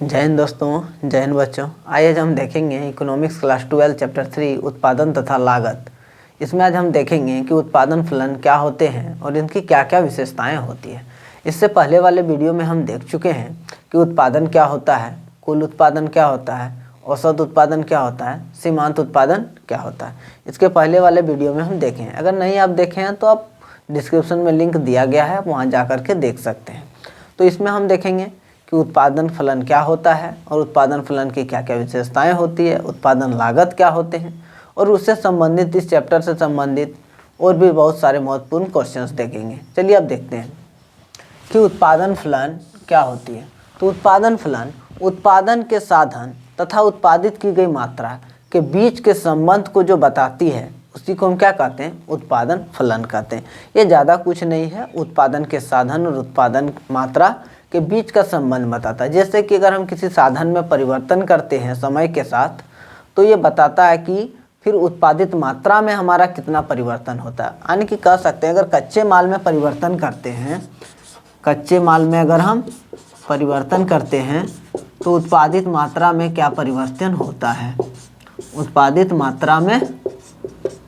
जय हिंद दोस्तों, जय हिंद बच्चों। आइए आज हम देखेंगे इकोनॉमिक्स क्लास 12 चैप्टर 3 उत्पादन तथा लागत। इसमें आज हम देखेंगे कि उत्पादन फलन क्या होते हैं और इनकी क्या क्या विशेषताएं होती है। इससे पहले वाले वीडियो में हम देख चुके हैं कि उत्पादन क्या होता है, कुल उत्पादन क्या होता है, औसत उत्पादन क्या होता है, सीमांत उत्पादन क्या होता है। इसके पहले वाले वीडियो में हम देखें। अगर नहीं आप देखे हैं तो आप डिस्क्रिप्शन में लिंक दिया गया है, वहाँ जा कर के देख सकते हैं। तो इसमें हम देखेंगे कि उत्पादन फलन क्या होता है और उत्पादन फलन की क्या क्या विशेषताएं होती है, उत्पादन लागत क्या होते हैं और उससे संबंधित इस चैप्टर से संबंधित और भी बहुत सारे महत्वपूर्ण क्वेश्चंस देखेंगे। चलिए अब देखते हैं कि उत्पादन फलन क्या होती है। तो उत्पादन फलन उत्पादन के साधन तथा उत्पादित की गई मात्रा के बीच के संबंध को जो बताती है उसी को हम क्या कहते हैं, उत्पादन फलन कहते हैं। ये ज़्यादा कुछ नहीं है, उत्पादन के साधन और उत्पादन मात्रा के बीच का संबंध बताता है। जैसे कि अगर हम किसी साधन में परिवर्तन करते हैं समय के साथ तो ये बताता है कि फिर उत्पादित मात्रा में हमारा कितना परिवर्तन होता है। यानी कि कह सकते हैं अगर कच्चे माल में परिवर्तन करते हैं, कच्चे माल में अगर हम परिवर्तन करते हैं तो उत्पादित मात्रा में क्या परिवर्तन होता है, उत्पादित मात्रा में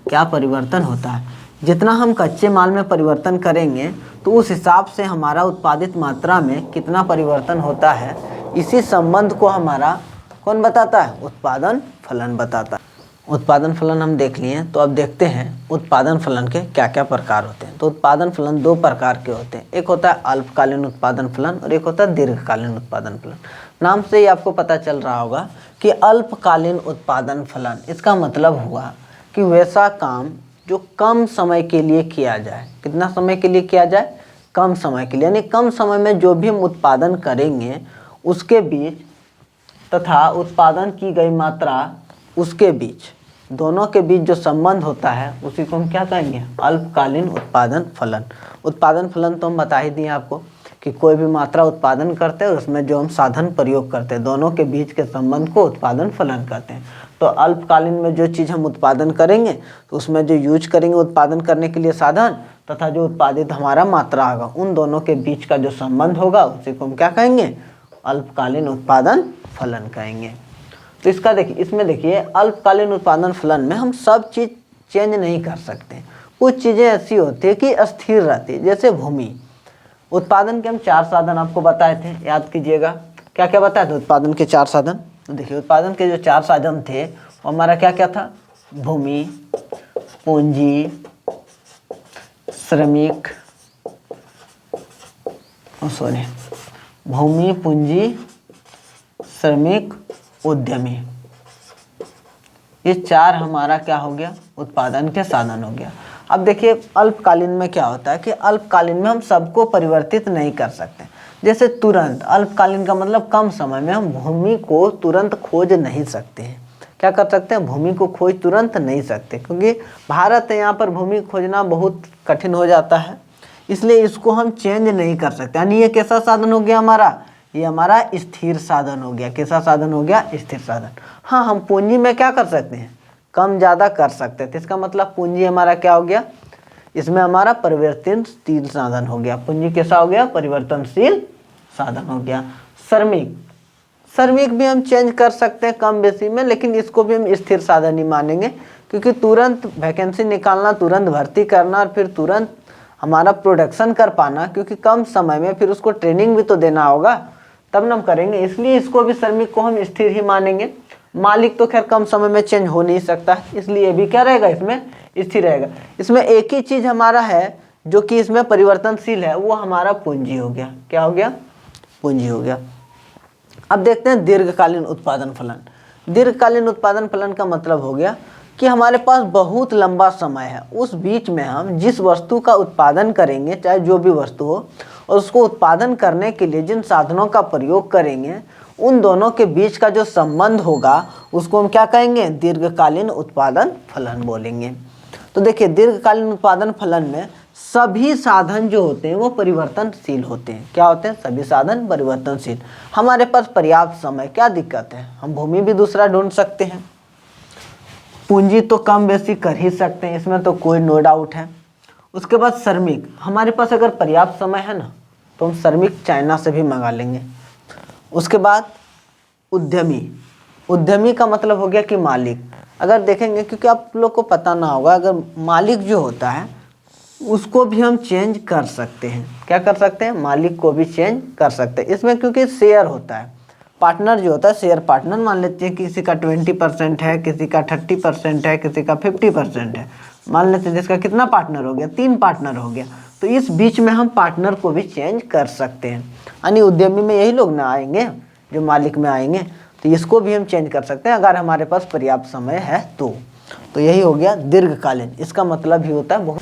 क्या परिवर्तन होता है। जितना हम कच्चे माल में परिवर्तन करेंगे तो उस हिसाब से हमारा उत्पादित मात्रा में कितना परिवर्तन होता है, इसी संबंध को हमारा कौन बताता है, उत्पादन फलन बताता है। उत्पादन फलन हम देख लिए, तो अब देखते हैं उत्पादन फलन के क्या क्या प्रकार होते हैं। तो उत्पादन फलन दो प्रकार के होते हैं, एक होता है अल्पकालीन उत्पादन फलन और एक होता है दीर्घकालीन उत्पादन फलन। नाम से ही आपको पता चल रहा होगा कि अल्पकालीन उत्पादन फलन, इसका मतलब हुआ कि वैसा काम जो कम समय के लिए किया जाए। कितना समय के लिए किया जाए, कम समय के लिए, यानी कम समय में जो भी हम उत्पादन करेंगे उसके बीच तथा उत्पादन की गई मात्रा उसके बीच, दोनों के बीच जो संबंध होता है उसी को हम क्या कहेंगे, अल्पकालीन उत्पादन फलन। उत्पादन फलन तो हम बता ही दिए आपको कि कोई भी मात्रा उत्पादन करते हैं और उसमें जो हम साधन प्रयोग करते हैं दोनों के बीच के संबंध को उत्पादन फलन कहते हैं। तो अल्पकालीन में जो चीज़ हम उत्पादन करेंगे तो उसमें जो यूज करेंगे उत्पादन करने के लिए साधन तथा जो उत्पादित हमारा मात्रा होगा उन दोनों के बीच का जो संबंध होगा उसी को हम क्या कहेंगे, अल्पकालीन उत्पादन फलन कहेंगे। तो इसका देखिए, इसमें देखिए अल्पकालीन उत्पादन फलन में हम सब चीज़ चेंज नहीं कर सकते। कुछ चीज़ें ऐसी होती है कि स्थिर रहती है, जैसे भूमि। उत्पादन के हम 4 साधन आपको बताए थे, याद कीजिएगा। क्या क्या बताए थे उत्पादन के 4 साधन। तो देखिए उत्पादन के जो 4 साधन थे वो हमारा क्या क्या था, भूमि, पूंजी, श्रमिक, भूमि, पूंजी, श्रमिक, उद्यमी। ये 4 हमारा क्या हो गया, उत्पादन के साधन हो गया। अब देखिए अल्पकालीन में क्या होता है कि अल्पकालीन में हम सबको परिवर्तित नहीं कर सकते। जैसे तुरंत, अल्पकालीन का मतलब कम समय में हम भूमि को तुरंत खोज नहीं सकते हैं। क्या कर सकते हैं, भूमि को खोज तुरंत नहीं सकते, क्योंकि भारत है यहाँ पर भूमि खोजना बहुत कठिन हो जाता है, इसलिए इसको हम चेंज नहीं कर सकते। यानी ये कैसा साधन हो गया हमारा, ये हमारा स्थिर साधन हो गया। कैसा साधन हो गया, स्थिर साधन। हाँ, हम पूंजी में क्या कर सकते हैं, कम ज़्यादा कर सकते थे। इसका मतलब पूंजी हमारा क्या हो गया, इसमें हमारा परिवर्तनशील साधन हो गया। पूंजी कैसा हो गया, परिवर्तनशील साधन हो गया। श्रमिक, श्रमिक भी हम चेंज कर सकते हैं कम बेसी में, लेकिन इसको भी हम स्थिर साधन ही मानेंगे, क्योंकि तुरंत वैकेंसी निकालना, तुरंत भर्ती करना और फिर तुरंत हमारा प्रोडक्शन कर पाना, क्योंकि कम समय में फिर उसको ट्रेनिंग भी तो देना होगा तब न हम करेंगे, इसलिए इसको भी श्रमिक को हम स्थिर ही मानेंगे। मालिक तो खैर कम समय में चेंज हो नहीं सकता, इसलिए भी क्या रहेगा, इसमें स्थिर रहेगा। इसमें एक ही चीज़ हमारा है जो कि इसमें परिवर्तनशील है, वो हमारा पूंजी हो गया। क्या हो गया, पूंजी हो गया। अब देखते हैं दीर्घकालीन उत्पादन फलन। दीर्घकालीन उत्पादन फलन का मतलब हो गया कि हमारे पास बहुत लंबा समय है, उस बीच में हम जिस वस्तु का उत्पादन करेंगे, चाहे जो भी वस्तु हो, और उसको उत्पादन करने के लिए जिन साधनों का प्रयोग करेंगे उन दोनों के बीच का जो संबंध होगा उसको हम क्या कहेंगे, दीर्घकालीन उत्पादन फलन बोलेंगे। तो देखिए दीर्घकालीन उत्पादन फलन में सभी साधन जो होते हैं वो परिवर्तनशील होते हैं। क्या होते हैं, सभी साधन परिवर्तनशील। हमारे पास पर्याप्त समय, क्या दिक्कत है, हम भूमि भी दूसरा ढूंढ सकते हैं, पूंजी तो कम बेसी कर ही सकते हैं, इसमें तो कोई नो डाउट है। उसके बाद श्रमिक, हमारे पास अगर पर्याप्त समय है ना तो हम श्रमिक चाइना से भी मंगा लेंगे। उसके बाद उद्यमी। उद्यमी का मतलब हो गया कि मालिक। अगर देखेंगे, क्योंकि आप लोग को पता ना होगा, अगर मालिक जो होता है उसको भी हम चेंज कर सकते हैं। क्या कर सकते हैं? मालिक को भी चेंज कर सकते हैं इसमें, क्योंकि शेयर होता है। पार्टनर जो होता है, शेयर पार्टनर मान लेते हैं, किसी का 20% है, किसी का 30% है, किसी का 50% है, मान लेते हैं। जिसका कितना पार्टनर हो गया? 3 पार्टनर हो गया। तो इस बीच में हम पार्टनर को भी चेंज कर सकते हैं। यानी उद्यमी में यही लोग ना आएंगे जो मालिक में आएंगे, तो इसको भी हम चेंज कर सकते हैं अगर हमारे पास पर्याप्त समय है तो यही हो गया दीर्घकालीन। इसका मतलब ही होता है बहुत।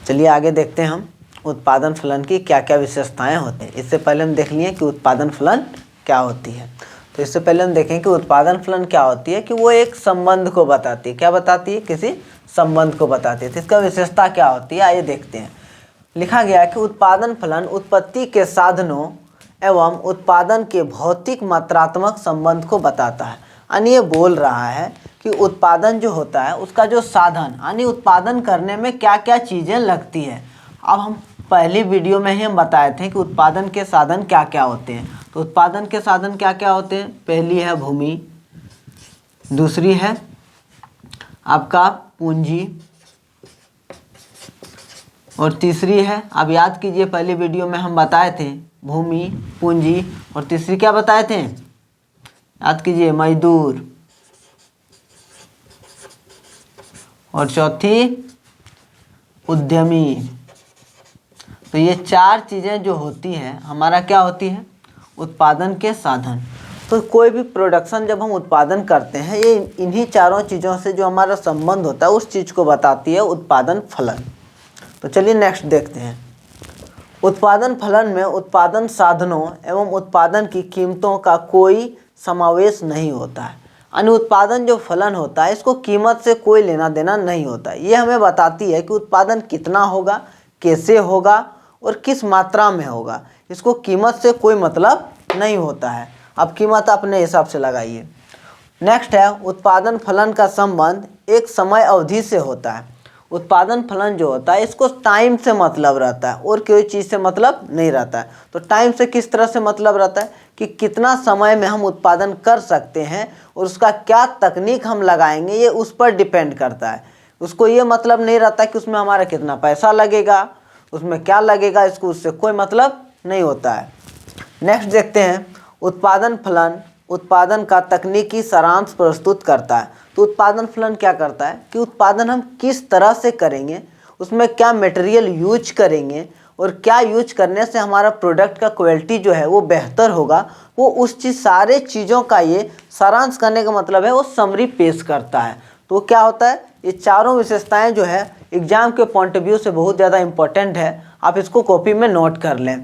चलिए आगे देखते हैं हम उत्पादन फलन की क्या क्या विशेषताएं होती हैं। इससे पहले हम देख लिए कि उत्पादन फलन क्या होती है। तो इससे पहले हम देखें कि उत्पादन फलन क्या होती है, कि वो एक संबंध को बताती है। क्या बताती है? किसी संबंध को बताती है। तो इसका विशेषता क्या होती है, आइए देखते हैं। लिखा गया है कि उत्पादन फलन उत्पत्ति के साधनों एवं उत्पादन के भौतिक मात्रात्मक संबंध को बताता है। यानी ये बोल रहा है कि उत्पादन जो होता है उसका जो साधन, यानी उत्पादन करने में क्या क्या चीज़ें लगती है। अब हम पहली वीडियो में ही हम बताए थे कि उत्पादन के साधन क्या क्या होते हैं। तो उत्पादन के साधन क्या क्या होते हैं? पहली है भूमि, दूसरी है आपका पूंजी, और तीसरी है, आप याद कीजिए पहली वीडियो में हम बताए थे भूमि, पूंजी, और तीसरी क्या बताए थे? याद कीजिए, मजदूर, और चौथी उद्यमी। तो ये 4 चीज़ें जो होती हैं हमारा क्या होती है? उत्पादन के साधन। तो कोई भी प्रोडक्शन जब हम उत्पादन करते हैं, ये इन्हीं चारों चीज़ों से जो हमारा संबंध होता है उस चीज़ को बताती है उत्पादन फलन। तो चलिए नेक्स्ट देखते हैं। उत्पादन फलन में उत्पादन साधनों एवं उत्पादन की कीमतों का कोई समावेश नहीं होता है। यानी उत्पादन जो फलन होता है इसको कीमत से कोई लेना देना नहीं होता है। ये हमें बताती है कि उत्पादन कितना होगा, कैसे होगा और किस मात्रा में होगा। इसको कीमत से कोई मतलब नहीं होता है। अब कीमत अपने हिसाब से लगाइए। नेक्स्ट है, उत्पादन फलन का संबंध एक समय अवधि से होता है। उत्पादन फलन जो होता है इसको टाइम से मतलब रहता है और कोई चीज़ से मतलब नहीं रहता है। तो टाइम से किस तरह से मतलब रहता है कि कितना समय में हम उत्पादन कर सकते हैं और उसका क्या तकनीक हम लगाएंगे, ये उस पर डिपेंड करता है। उसको ये मतलब नहीं रहता कि उसमें हमारा कितना पैसा लगेगा, उसमें क्या लगेगा, इसको उससे कोई मतलब नहीं होता है। नेक्स्ट देखते हैं, उत्पादन फलन उत्पादन का तकनीकी सारांश प्रस्तुत करता है। तो उत्पादन फलन क्या करता है कि उत्पादन हम किस तरह से करेंगे, उसमें क्या मटेरियल यूज करेंगे और क्या यूज करने से हमारा प्रोडक्ट का क्वालिटी जो है वो बेहतर होगा, वो उस चीज़ सारे चीज़ों का ये सारांश करने का मतलब है वो समरी पेश करता है। तो क्या होता है, ये चारों विशेषताएं जो है एग्जाम के पॉइंट ऑफ व्यू से बहुत ज़्यादा इंपॉर्टेंट है। आप इसको कॉपी में नोट कर लें।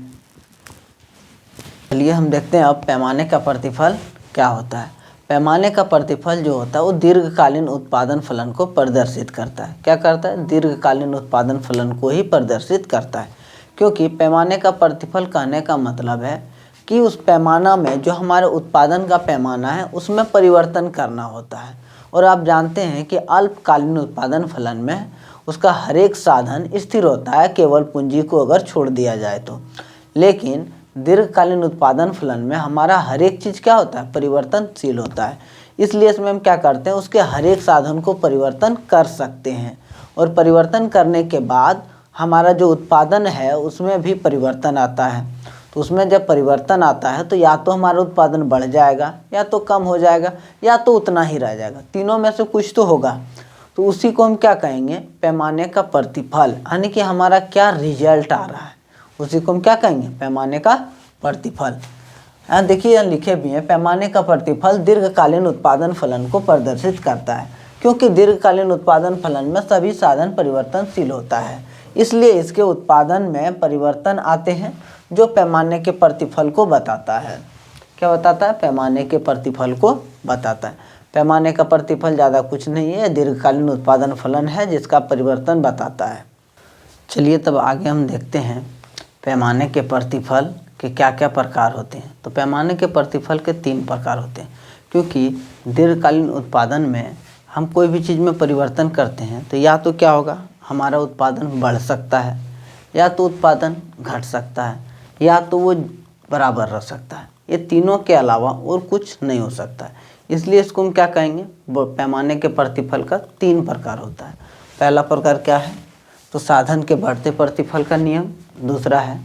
चलिए हम देखते हैं अब पैमाने का प्रतिफल क्या होता है। पैमाने का प्रतिफल जो होता है वो दीर्घकालीन उत्पादन फलन को प्रदर्शित करता है। क्या करता है? दीर्घकालीन उत्पादन फलन को ही प्रदर्शित करता है। क्योंकि पैमाने का प्रतिफल कहने का मतलब है कि उस पैमाना में जो हमारे उत्पादन का पैमाना है उसमें परिवर्तन करना होता है। और आप जानते हैं कि अल्पकालीन उत्पादन फलन में उसका हर एक साधन स्थिर होता है, केवल पूंजी को अगर छोड़ दिया जाए तो। लेकिन दीर्घकालीन उत्पादन फलन में हमारा हर एक चीज़ क्या होता है? परिवर्तनशील होता है। इसलिए इसमें हम क्या करते हैं, उसके हर एक साधन को परिवर्तन कर सकते हैं और परिवर्तन करने के बाद हमारा जो उत्पादन है उसमें भी परिवर्तन आता है। तो उसमें जब परिवर्तन आता है तो या तो हमारा उत्पादन बढ़ जाएगा, या तो कम हो जाएगा, या तो उतना ही रह जाएगा। तीनों में से कुछ तो होगा। तो उसी को हम क्या कहेंगे? पैमाने का प्रतिफल, यानी कि हमारा क्या रिजल्ट आ रहा है उसी को हम क्या कहेंगे? पैमाने का प्रतिफल। यहाँ देखिए यहाँ लिखे भी हैं, पैमाने का प्रतिफल दीर्घकालीन उत्पादन फलन को प्रदर्शित करता है। क्योंकि दीर्घकालीन उत्पादन फलन में सभी साधन परिवर्तनशील होता है, इसलिए इसके उत्पादन में परिवर्तन आते हैं जो पैमाने के प्रतिफल को बताता है। क्या बताता है? पैमाने के प्रतिफल को बताता है। पैमाने का प्रतिफल ज़्यादा कुछ नहीं है, दीर्घकालीन उत्पादन फलन है जिसका परिवर्तन बताता है। चलिए तब आगे हम देखते हैं पैमाने के प्रतिफल के क्या क्या प्रकार होते हैं। तो पैमाने के प्रतिफल के 3 प्रकार होते हैं। क्योंकि दीर्घकालीन उत्पादन में हम कोई भी चीज़ में परिवर्तन करते हैं तो या तो क्या होगा, हमारा उत्पादन बढ़ सकता है, या तो उत्पादन घट सकता है, या तो वो बराबर रह सकता है। ये तीनों के अलावा और कुछ नहीं हो सकता है। इसलिए इसको हम क्या कहेंगे, पैमाने के प्रतिफल का 3 प्रकार होता है। पहला प्रकार क्या है, तो साधन के बढ़ते प्रतिफल का नियम, दूसरा है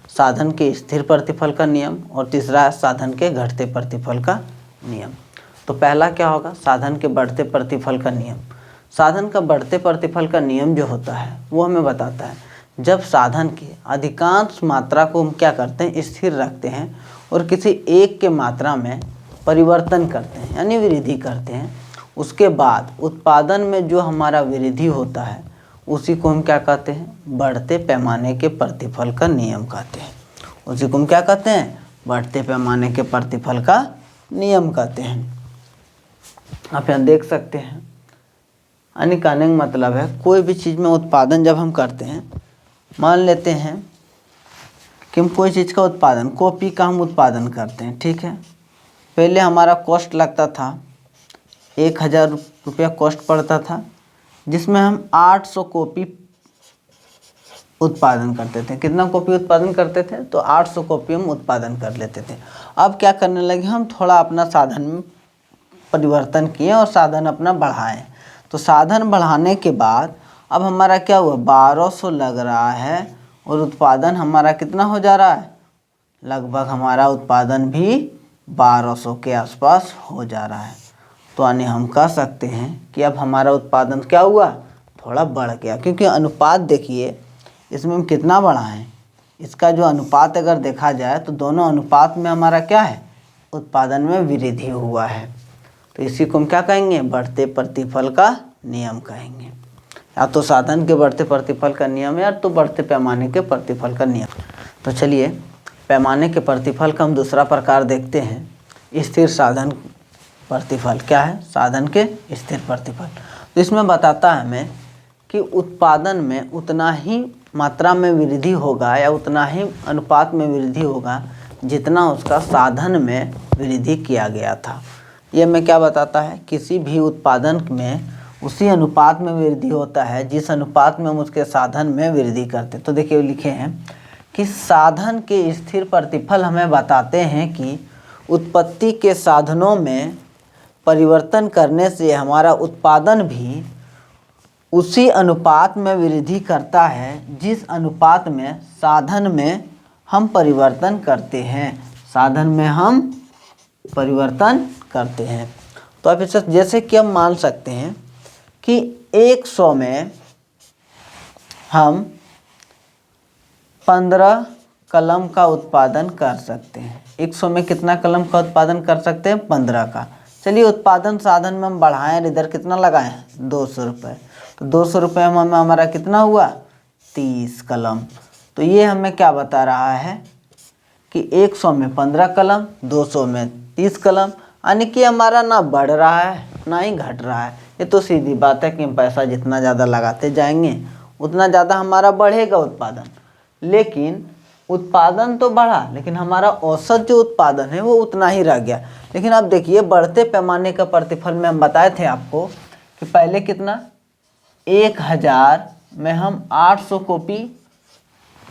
साधन के स्थिर प्रतिफल का नियम, और तीसरा है साधन के घटते प्रतिफल का नियम। तो पहला क्या होगा, साधन के बढ़ते प्रतिफल का नियम। साधन का बढ़ते प्रतिफल का नियम जो होता है वो हमें बताता है जब साधन की अधिकांश मात्रा को हम क्या करते हैं, स्थिर रखते हैं और किसी एक के मात्रा में परिवर्तन करते हैं यानी वृद्धि करते हैं, उसके बाद उत्पादन में जो हमारा वृद्धि होता है उसी को हम क्या कहते हैं, बढ़ते पैमाने के प्रतिफल का नियम कहते हैं। उसी को हम क्या कहते हैं, बढ़ते पैमाने के प्रतिफल का नियम कहते हैं। आप यहाँ देख सकते हैं अनिकानिक मतलब है कोई भी चीज़ में उत्पादन जब हम करते हैं, मान लेते हैं कि हम कोई चीज़ का उत्पादन, कॉपी का हम उत्पादन करते हैं, ठीक है। पहले हमारा कॉस्ट लगता था 1000 रुपया कॉस्ट पड़ता था, जिसमें हम 800 कॉपी उत्पादन करते थे। कितना कॉपी उत्पादन करते थे, तो 800 कॉपी हम उत्पादन कर लेते थे। अब क्या करने लगे, हम थोड़ा अपना साधन में परिवर्तन किए और साधन अपना बढ़ाएं। तो साधन बढ़ाने के बाद अब हमारा क्या हुआ, 1200 लग रहा है और उत्पादन हमारा कितना हो जा रहा है, लगभग हमारा उत्पादन भी 1200 के आसपास हो जा रहा है। तो यानी हम कह सकते हैं कि अब हमारा उत्पादन क्या हुआ, थोड़ा बढ़ गया, क्योंकि अनुपात देखिए इसमें हम कितना बढ़ाएं, इसका जो अनुपात अगर देखा जाए तो दोनों अनुपात में हमारा क्या है, उत्पादन में वृद्धि हुआ है। तो इसी को हम क्या कहेंगे, बढ़ते प्रतिफल का नियम कहेंगे। या तो साधन के बढ़ते प्रतिफल का नियम है या तो बढ़ते पैमाने के प्रतिफल का नियम। तो चलिए पैमाने के प्रतिफल का हम दूसरा प्रकार देखते हैं, स्थिर साधन प्रतिफल। क्या है, साधन के स्थिर प्रतिफल। तो इसमें बताता है हमें कि उत्पादन में उतना ही मात्रा में वृद्धि होगा या उतना ही अनुपात में वृद्धि होगा जितना उसका साधन में वृद्धि किया गया था। ये हमें क्या बताता है, किसी भी उत्पादन में उसी अनुपात में वृद्धि होता है जिस अनुपात में हम उसके साधन में वृद्धि करते। तो देखिए लिखे हैं कि साधन के स्थिर प्रतिफल हमें बताते हैं कि उत्पत्ति के साधनों में परिवर्तन करने से हमारा उत्पादन भी उसी अनुपात में वृद्धि करता है जिस अनुपात में साधन में हम परिवर्तन करते हैं, साधन में हम परिवर्तन करते हैं। तो आप इसे जैसे कि हम मान सकते हैं कि 100 में हम 15 कलम का उत्पादन कर सकते हैं। 100 में कितना कलम का उत्पादन कर सकते हैं, 15 का। चलिए उत्पादन साधन में हम बढ़ाएं, इधर कितना लगाएं, 200 रुपये। तो 200 रुपये में हमारा कितना हुआ, 30 कलम। तो ये हमें क्या बता रहा है कि 100 में 15 कलम, 200 में 30 कलम, यानी कि हमारा ना बढ़ रहा है ना ही घट रहा है। ये तो सीधी बात है कि हम पैसा जितना ज़्यादा लगाते जाएंगे उतना ज़्यादा हमारा बढ़ेगा उत्पादन। लेकिन उत्पादन तो बढ़ा लेकिन हमारा औसत जो उत्पादन है वो उतना ही रह गया। लेकिन अब देखिए बढ़ते पैमाने का प्रतिफल में हम बताए थे आपको कि पहले कितना, 1000 में हम 800 कॉपी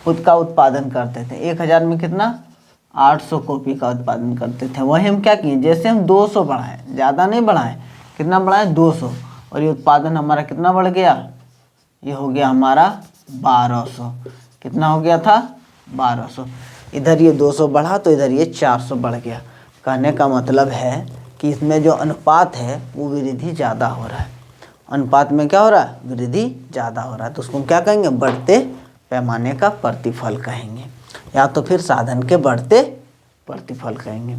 का उत्पादन करते थे। 1000 में कितना, 800 कॉपी का उत्पादन करते थे। वही हम क्या किए, जैसे हम 200 बढ़ाएं, ज़्यादा नहीं बढ़ाएं, कितना बढ़ाएं, 200, और ये उत्पादन हमारा कितना बढ़ गया, ये हो गया हमारा 1200। कितना हो गया था, 1200। इधर ये 200 बढ़ा तो इधर ये 400 बढ़ गया। कहने का मतलब है कि इसमें जो अनुपात है वो वृद्धि ज़्यादा हो रहा है। अनुपात में क्या हो रहा है, वृद्धि ज़्यादा हो रहा है। तो उसको हम क्या कहेंगे, बढ़ते पैमाने का प्रतिफल कहेंगे, या तो फिर साधन के बढ़ते प्रतिफल कहेंगे।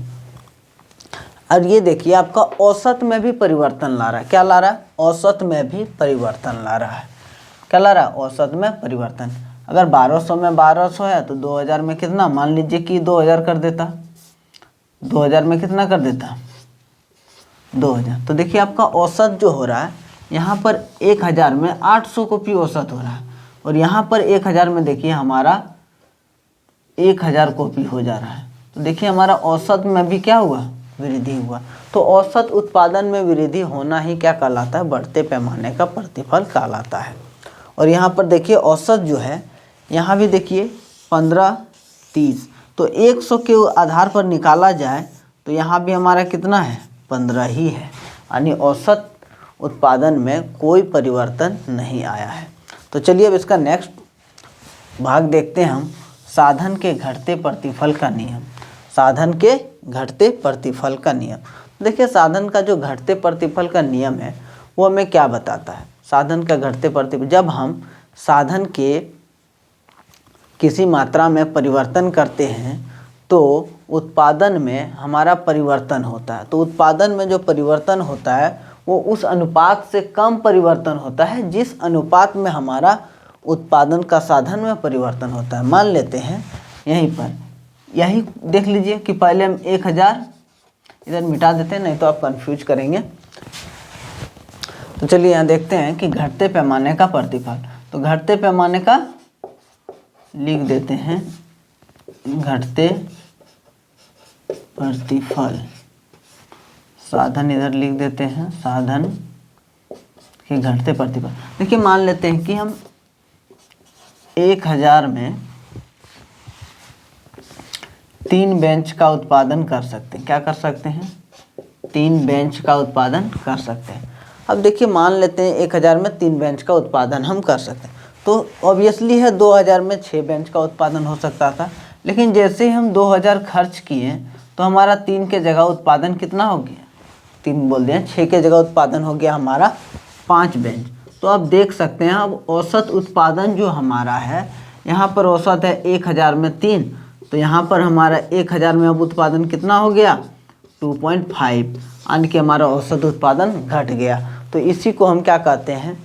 और ये देखिए आपका औसत में भी परिवर्तन ला रहा है। क्या ला रहा है, औसत में भी परिवर्तन ला रहा है। क्या ला रहा है, औसत में परिवर्तन। अगर 1200 में 1200 है तो 2000 में कितना, मान लीजिए कि 2000 कर देता, 2000 में कितना कर देता, 2000। तो देखिए आपका औसत जो हो रहा है, यहाँ पर 1000 में 800 कॉपी औसत हो रहा है और यहाँ पर 1000 में देखिए हमारा 1000 कॉपी हो जा रहा है। तो देखिए हमारा औसत में भी क्या हुआ, वृद्धि हुआ। तो औसत उत्पादन में वृद्धि होना ही क्या कहलाता है, बढ़ते पैमाने का प्रतिफल कहलाता है। और यहाँ पर देखिए औसत जो है, यहाँ भी देखिए 15, 30, तो 100 के आधार पर निकाला जाए तो यहाँ भी हमारा कितना है, 15 ही है, यानी औसत उत्पादन में कोई परिवर्तन नहीं आया है। तो चलिए अब इसका नेक्स्ट भाग देखते हैं हम, साधन के घटते प्रतिफल का नियम। साधन के घटते प्रतिफल का नियम। देखिए साधन का जो घटते प्रतिफल का नियम है वो हमें क्या बताता है। साधन का घटते प्रतिफल, जब हम साधन के किसी मात्रा में परिवर्तन करते हैं तो उत्पादन में हमारा परिवर्तन होता है। तो उत्पादन में जो परिवर्तन होता है वो उस अनुपात से कम परिवर्तन होता है जिस अनुपात में हमारा उत्पादन का साधन में परिवर्तन होता है। मान लेते हैं यहीं पर, यही देख लीजिए कि पहले हम 1000 इधर मिटा देते हैं, नहीं तो आप कंफ्यूज करेंगे। तो चलिए यहाँ देखते हैं कि घटते पैमाने का प्रतिफल। तो घटते पैमाने का लिख देते हैं घटते प्रतिफल, साधन इधर लिख देते हैं साधन के घटते प्रतिफल। देखिए मान लेते हैं कि हम 1000 में 3 बेंच का उत्पादन कर सकते हैं। क्या कर सकते हैं, 3 बेंच का उत्पादन कर सकते हैं। अब देखिए मान लेते हैं 1000 में 3 बेंच का उत्पादन हम कर सकते हैं, तो ऑब्वियसली है 2000 में 6 बेंच का उत्पादन हो सकता था। लेकिन जैसे ही हम 2000 खर्च किए तो हमारा 3 के जगह उत्पादन कितना हो गया, 3 बोल दिया, 6 के जगह उत्पादन हो गया हमारा 5 बेंच। तो आप देख सकते हैं अब औसत उत्पादन जो हमारा है, यहाँ पर औसत है 1000 में 3, तो यहाँ पर हमारा 1000 में अब उत्पादन कितना हो गया 2.5, यानी कि हमारा औसत उत्पादन घट गया। तो इसी को हम क्या कहते हैं,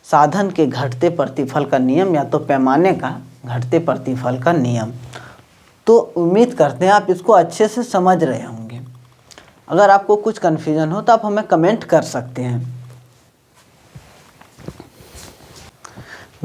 साधन के घटते प्रतिफल का नियम, या तो पैमाने का घटते प्रतिफल का नियम। तो उम्मीद करते हैं आप इसको अच्छे से समझ रहे होंगे। अगर आपको कुछ कन्फ्यूजन हो तो आप हमें कमेंट कर सकते हैं।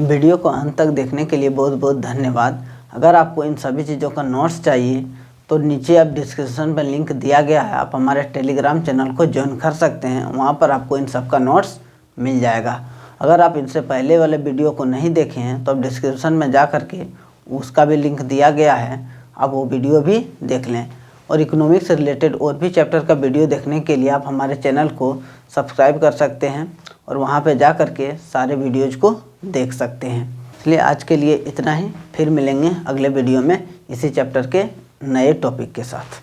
वीडियो को अंत तक देखने के लिए बहुत बहुत धन्यवाद। अगर आपको इन सभी चीज़ों का नोट्स चाहिए तो नीचे आप डिस्क्रिप्शन में लिंक दिया गया है, आप हमारे टेलीग्राम चैनल को ज्वाइन कर सकते हैं, वहाँ पर आपको इन सब का नोट्स मिल जाएगा। अगर आप इनसे पहले वाले वीडियो को नहीं देखे हैं तो आप डिस्क्रिप्शन में जा कर के उसका भी लिंक दिया गया है, आप वो वीडियो भी देख लें। और इकोनॉमिक्स से रिलेटेड और भी चैप्टर का वीडियो देखने के लिए आप हमारे चैनल को सब्सक्राइब कर सकते हैं और वहाँ पे जा कर के सारे वीडियोज़ को देख सकते हैं। इसलिए आज के लिए इतना ही, फिर मिलेंगे अगले वीडियो में इसी चैप्टर के नए टॉपिक के साथ।